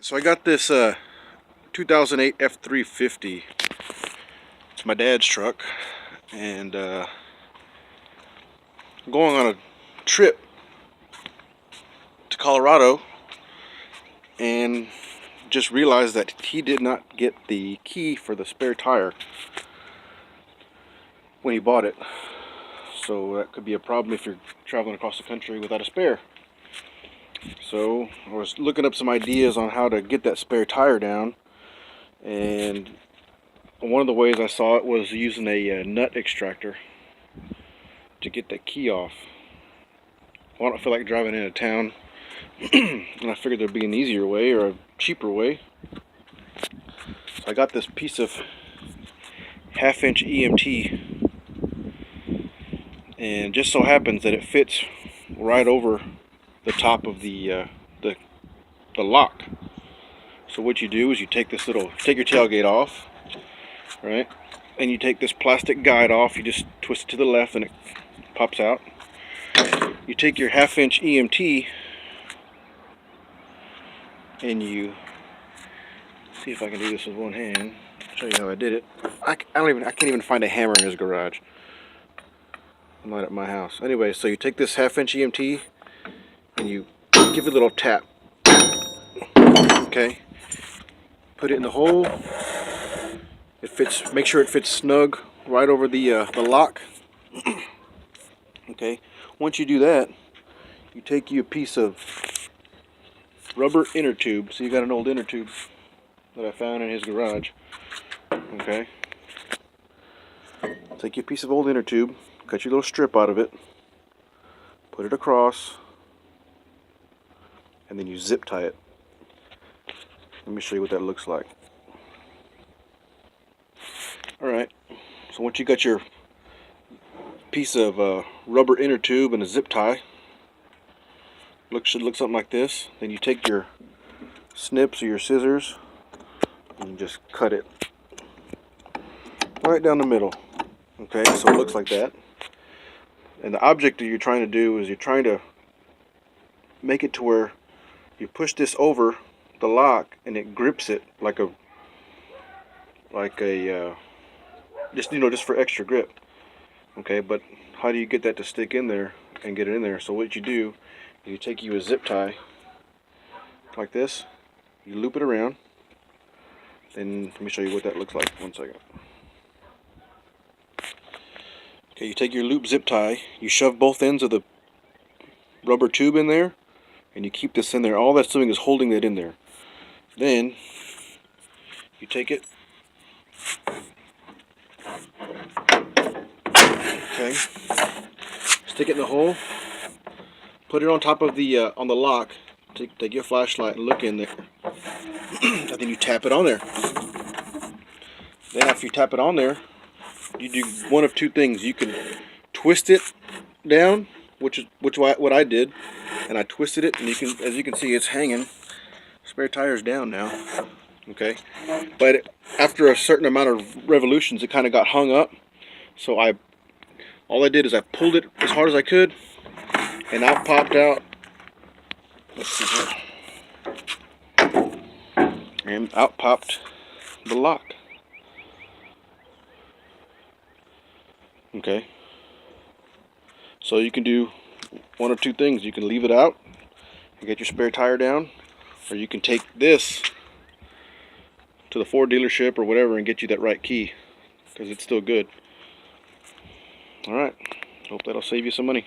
So I got this 2008 F350. It's my dad's truck, and I'm going on a trip to Colorado, and just realized that he did not get the key for the spare tire when he bought it. So that could be a problem if you're traveling across the country without a spare. So I was looking up some ideas on how to get that spare tire down, and one of the ways I saw it was using a nut extractor to get that key off. Well, I don't feel like driving into town, and I figured there'd be an easier way or a cheaper way. So I got this piece of 1/2-inch EMT, and just so happens that it fits right over the top of the lock. So what you do is you take your tailgate off, right? And you take this plastic guide off. You just twist it to the left, and it pops out. You take your 1/2-inch EMT, and you see if I can do this with one hand. I'll show you how I did it. I can't even find a hammer in his garage. I'm not at my house. Anyway, so you take this 1/2-inch EMT and you give it a little tap. Okay. Put it in the hole. It fits. Make sure it fits snug right over the lock. Okay. Once you do that, you take you a piece of rubber inner tube. So you got an old inner tube that I found in his garage. Okay. Take you a piece of old inner tube, cut your little strip out of it, put it across, and then you zip tie it. Let me show you what that looks like. Alright, so once you got your piece of rubber inner tube and a zip tie, should look something like this. Then you take your snips or your scissors and just cut it right down the middle. Okay, so it looks like that. And the object that you're trying to do is you're trying to make it to where you push this over the lock and it grips it like a just for extra grip. Okay, but how do you get that to stick in there and get it in there? So what you do is you take you a zip tie like this, you loop it around, then let me show you what that looks like. One second. Okay, you take your loop zip tie, you shove both ends of the rubber tube in there, and you keep this in there. All that's doing is holding that in there. Then you take it, okay, stick it in the hole, put it on top of the on the lock. Take your flashlight and look in there, and then you tap it on there. Then after you tap it on there, you do one of two things. You can twist it down, which what I did, and I twisted it, and as you can see, it's hanging. Spare tire's down now. Okay, but after a certain amount of revolutions, it kind of got hung up. So all I did is I pulled it as hard as I could, and out popped out. Let's see here. And out popped the lock. Okay. So you can do one of two things. You can leave it out and get your spare tire down, or you can take this to the Ford dealership or whatever and get you that right key, because it's still good. Alright, hope that'll save you some money.